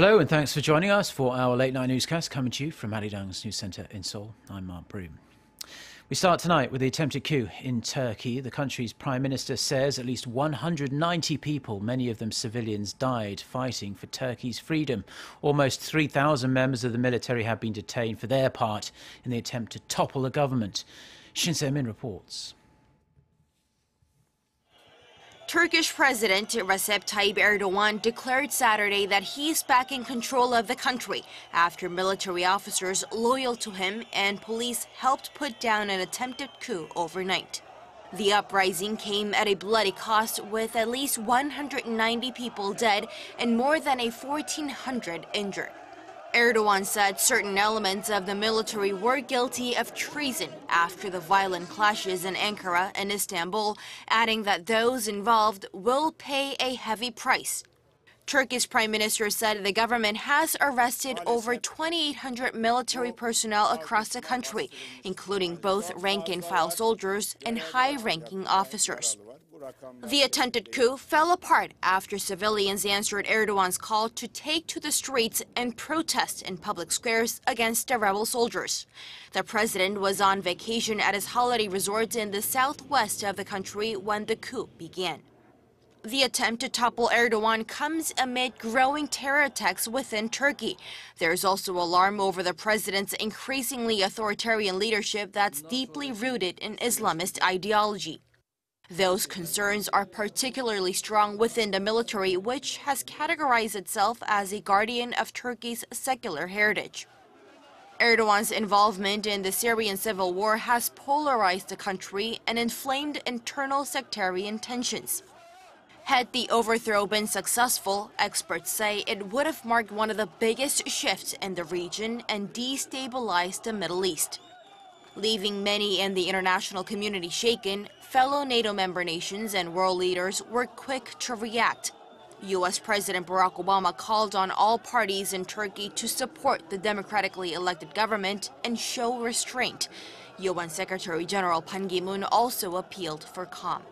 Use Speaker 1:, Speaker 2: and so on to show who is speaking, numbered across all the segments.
Speaker 1: Hello and thanks for joining us for our late night newscast coming to you from Arirang's news centre in Seoul. I'm Mark Broom. We start tonight with the attempted coup in Turkey. The country's Prime Minister says at least 190 people, many of them civilians, died fighting for Turkey's freedom. Almost 3,000 members of the military have been detained for their part in the attempt to topple the government. Shin Se-min reports.
Speaker 2: Turkish President Recep Tayyip Erdogan declared Saturday that he's back in control of the country after military officers loyal to him and police helped put down an attempted coup overnight. The uprising came at a bloody cost, with at least 190 people dead and more than 1,400 injured. Erdogan said certain elements of the military were guilty of treason after the violent clashes in Ankara and Istanbul, adding that those involved will pay a heavy price. Turkey's prime minister said the government has arrested over 2,800 military personnel across the country, including both rank-and-file soldiers and high-ranking officers. The attempted coup fell apart after civilians answered Erdogan's call to take to the streets and protest in public squares against the rebel soldiers. The president was on vacation at his holiday resort in the southwest of the country when the coup began. The attempt to topple Erdogan comes amid growing terror attacks within Turkey. There's also alarm over the president's increasingly authoritarian leadership that's deeply rooted in Islamist ideology. Those concerns are particularly strong within the military, which has categorized itself as a guardian of Turkey's secular heritage. Erdogan's involvement in the Syrian civil war has polarized the country and inflamed internal sectarian tensions. Had the overthrow been successful, experts say it would have marked one of the biggest shifts in the region and destabilized the Middle East. Leaving many in the international community shaken, fellow NATO member nations and world leaders were quick to react. U.S. President Barack Obama called on all parties in Turkey to support the democratically elected government and show restraint. UN Secretary General Ban Ki-moon also appealed for calm.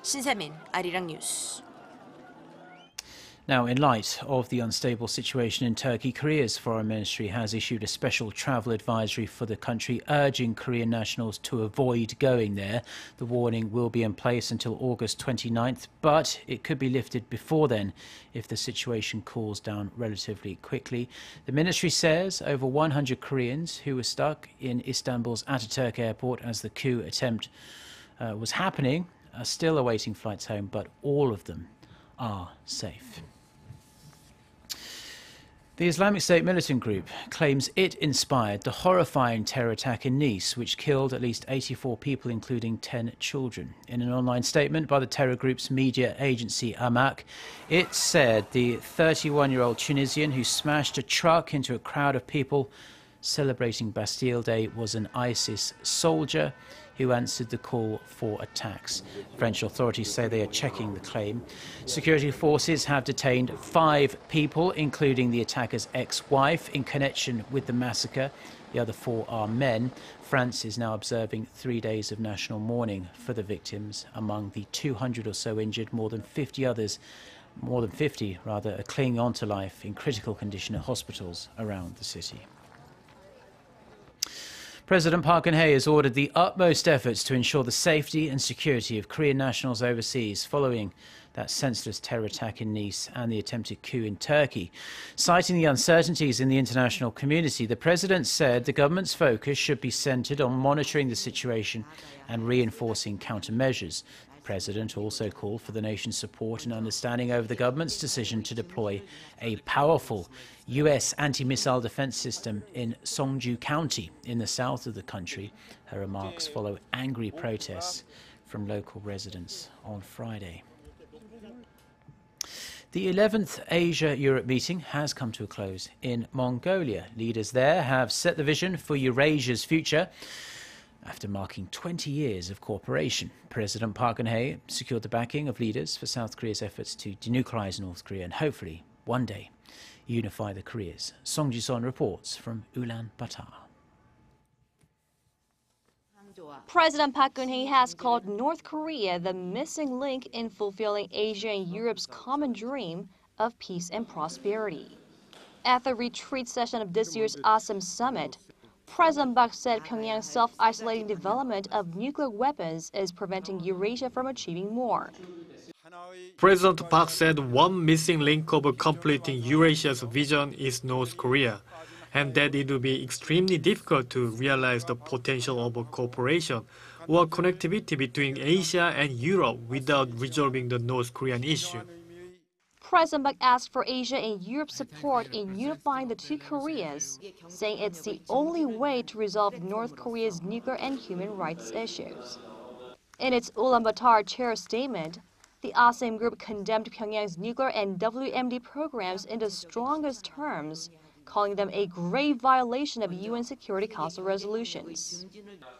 Speaker 2: Shin Se-min, Arirang News.
Speaker 1: Now, in light of the unstable situation in Turkey, Korea's foreign ministry has issued a special travel advisory for the country, urging Korean nationals to avoid going there. The warning will be in place until August 29th, but it could be lifted before then if the situation cools down relatively quickly. The ministry says over 100 Koreans who were stuck in Istanbul's Ataturk airport as the coup attempt was happening are still awaiting flights home, but all of them are safe. The Islamic State militant group claims it inspired the horrifying terror attack in Nice, which killed at least 84 people, including 10 children. In an online statement by the terror group's media agency Amaq, it said the 31-year-old Tunisian who smashed a truck into a crowd of people celebrating Bastille Day was an ISIS soldier who answered the call for attacks. French authorities say they are checking the claim. Security forces have detained 5 people, including the attacker's ex-wife, in connection with the massacre. The other 4 are men. France is now observing 3 days of national mourning for the victims. Among the 200 or so injured, more than 50 are clinging on to life in critical condition at hospitals around the city. President Park Geun-hye has ordered the utmost efforts to ensure the safety and security of Korean nationals overseas following that senseless terror attack in Nice and the attempted coup in Turkey. Citing the uncertainties in the international community, the president said the government's focus should be centred on monitoring the situation and reinforcing countermeasures. The president also called for the nation's support and understanding over the government's decision to deploy a powerful U.S. anti-missile defense system in Seongju County in the south of the country. Her remarks follow angry protests from local residents on Friday. The 11th Asia-Europe meeting has come to a close in Mongolia. Leaders there have set the vision for Eurasia's future after marking 20 years of cooperation. President Park Geun-hye secured the backing of leaders for South Korea's efforts to denuclearize North Korea and hopefully, one day, unify the Koreas. Song Ji-son reports from Ulaanbaatar.
Speaker 3: President Park Geun-hye has called North Korea the missing link in fulfilling Asia and Europe's common dream of peace and prosperity. At the retreat session of this year's ASEM Summit, President Park said Pyongyang's self-isolating development of nuclear weapons is preventing Eurasia from achieving more.
Speaker 4: President Park said one missing link of completing Eurasia's vision is North Korea, and that it will be extremely difficult to realize the potential of cooperation or connectivity between Asia and Europe without resolving the North Korean issue.
Speaker 3: President Park asked for Asia and Europe's support in unifying the two Koreas, saying it's the only way to resolve North Korea's nuclear and human rights issues. In its Ulaanbaatar chair statement, the ASEM group condemned Pyongyang's nuclear and WMD programs in the strongest terms, calling them a grave violation of UN Security Council resolutions.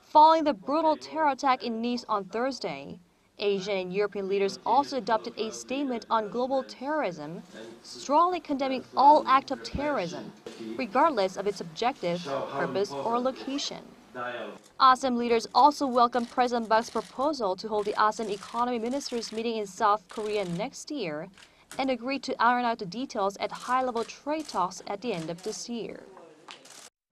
Speaker 3: Following the brutal terror attack in Nice on Thursday, Asian and European leaders also adopted a statement on global terrorism, strongly condemning all acts of terrorism, regardless of its objective, purpose, or location. ASEM leaders also welcomed President Park's proposal to hold the ASEM Economy Ministers meeting in South Korea next year and agreed to iron out the details at high-level trade talks at the end of this year.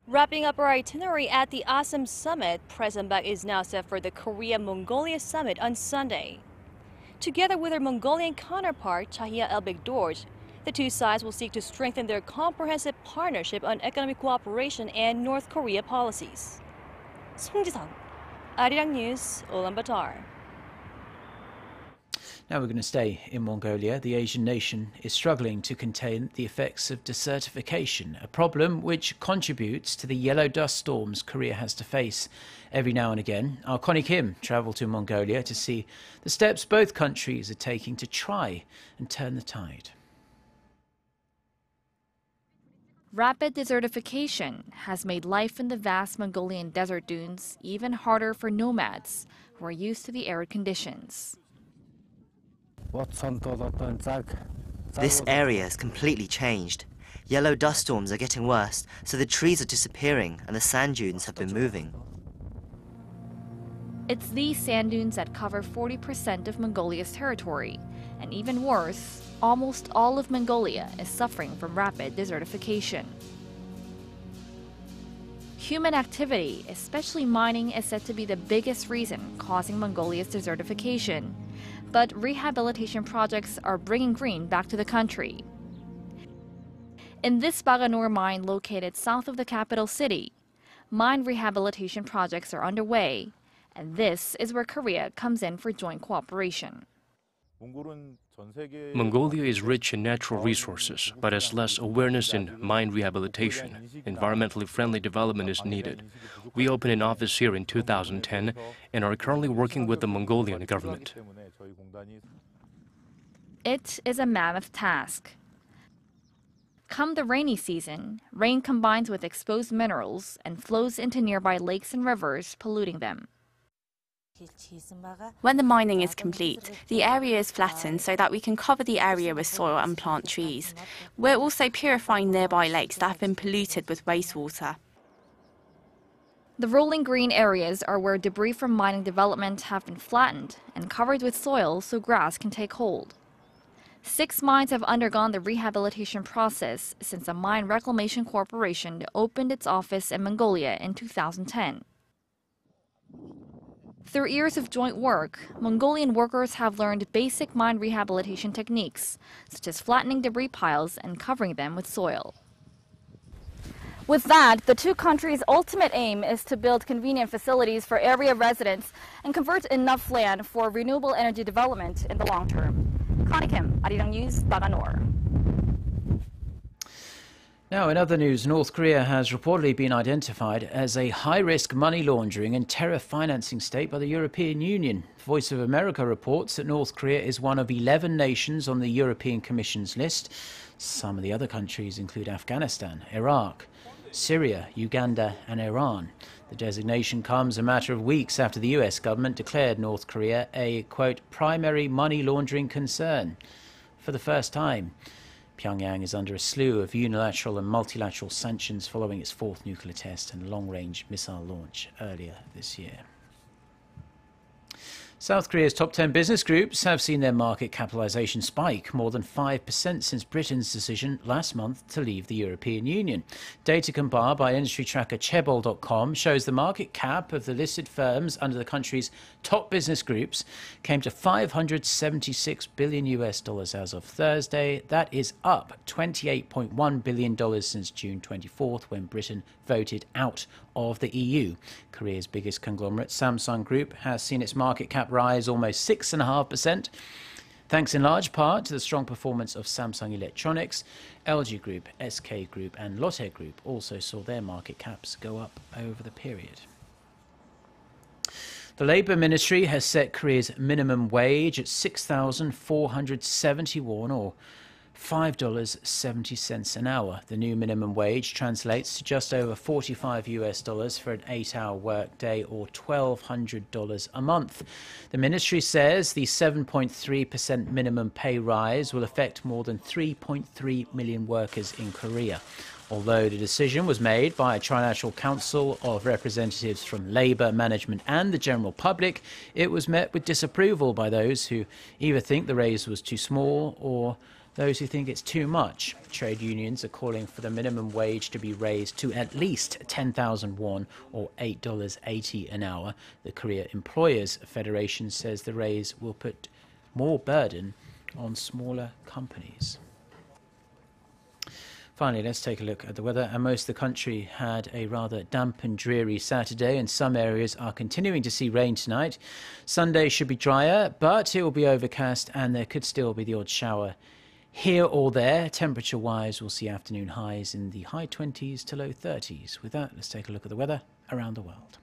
Speaker 3: Wrapping up our itinerary at the ASEM Summit, President Park is now set for the Korea-Mongolia Summit on Sunday. Together with her Mongolian counterpart, Chahia Elbegdorj, the two sides will seek to strengthen their comprehensive partnership on economic cooperation and North Korea policies. 송지성, Arirang News, Ulaanbaatar.
Speaker 1: Now we're going to stay in Mongolia. The Asian nation is struggling to contain the effects of desertification, a problem which contributes to the yellow dust storms Korea has to face every now and again. Our Connie Kim travelled to Mongolia to see the steps both countries are taking to try and turn the tide.
Speaker 5: Rapid desertification has made life in the vast Mongolian desert dunes even harder for nomads who are used to the arid conditions.
Speaker 6: This area has completely changed. Yellow dust storms are getting worse, so the trees are disappearing and the sand dunes have been moving.
Speaker 5: It's these sand dunes that cover 40% of Mongolia's territory, and even worse, almost all of Mongolia is suffering from rapid desertification. Human activity, especially mining, is said to be the biggest reason causing Mongolia's desertification. But rehabilitation projects are bringing green back to the country. In this Baganor mine located south of the capital city, mine rehabilitation projects are underway, and this is where Korea comes in for joint cooperation.
Speaker 7: Mongolia is rich in natural resources, but has less awareness in mine rehabilitation. Environmentally friendly development is needed. We opened an office here in 2010 and are currently working with the Mongolian government.
Speaker 5: It is a mammoth task. Come the rainy season, rain combines with exposed minerals and flows into nearby lakes and rivers, polluting them.
Speaker 8: When the mining is complete, the area is flattened so that we can cover the area with soil and plant trees. We're also purifying nearby lakes that have been polluted with wastewater.
Speaker 5: The rolling green areas are where debris from mining development have been flattened and covered with soil so grass can take hold. 6 mines have undergone the rehabilitation process since the Mine Reclamation Corporation opened its office in Mongolia in 2010. Through years of joint work, Mongolian workers have learned basic mine rehabilitation techniques, such as flattening debris piles and covering them with soil. With that, the two countries' ultimate aim is to build convenient facilities for area residents and convert enough land for renewable energy development in the long term. Connie Kim, Arirang News, Baganor.
Speaker 1: Now, in other news, North Korea has reportedly been identified as a high-risk money laundering and terror financing state by the European Union. Voice of America reports that North Korea is one of 11 nations on the European Commission's list. Some of the other countries include Afghanistan, Iraq, Syria, Uganda and Iran. The designation comes a matter of weeks after the US government declared North Korea a, quote, primary money laundering concern. For the first time, Pyongyang is under a slew of unilateral and multilateral sanctions following its 4th nuclear test and long-range missile launch earlier this year. South Korea's top 10 business groups have seen their market capitalisation spike more than 5% since Britain's decision last month to leave the European Union. Data compiled by industry tracker Chebol.com shows the market cap of the listed firms under the country's top business groups came to $576 billion as of Thursday. That is up $28.1 billion since June 24th, when Britain voted out of the EU. Korea's biggest conglomerate, Samsung Group, has seen its market cap rise almost 6.5%, thanks in large part to the strong performance of Samsung Electronics. LG Group, SK Group and Lotte Group also saw their market caps go up over the period. The Labour Ministry has set Korea's minimum wage at 6,470 won, or $5.70 an hour. The new minimum wage translates to just over $45 for an 8-hour workday, or $1,200 a month. The ministry says the 7.3% minimum pay rise will affect more than 3.3 million workers in Korea. Although the decision was made by a trilateral council of representatives from Labour, management and the general public, it was met with disapproval by those who either think the raise was too small or those who think it's too much. Trade unions are calling for the minimum wage to be raised to at least 10,000 won, or $8.80 an hour. The Korea Employers Federation says the raise will put more burden on smaller companies. Finally, let's take a look at the weather. And most of the country had a rather damp and dreary Saturday, and some areas are continuing to see rain tonight. Sunday should be drier, but it will be overcast and there could still be the odd shower here or there. Temperature-wise, we'll see afternoon highs in the high 20s to low 30s. With that, let's take a look at the weather around the world.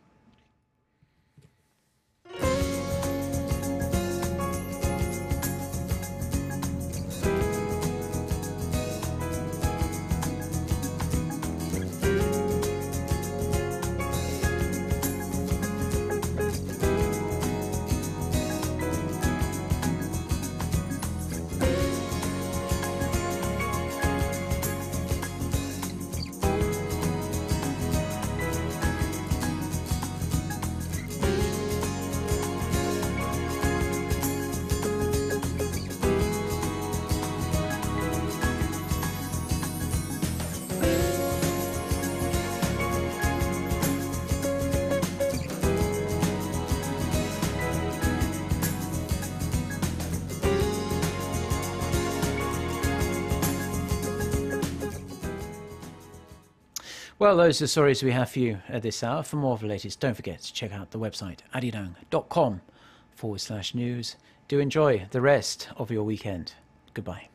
Speaker 1: Well, those are the stories we have for you at this hour. For more of the latest, don't forget to check out the website arirang.com/news. Do enjoy the rest of your weekend. Goodbye.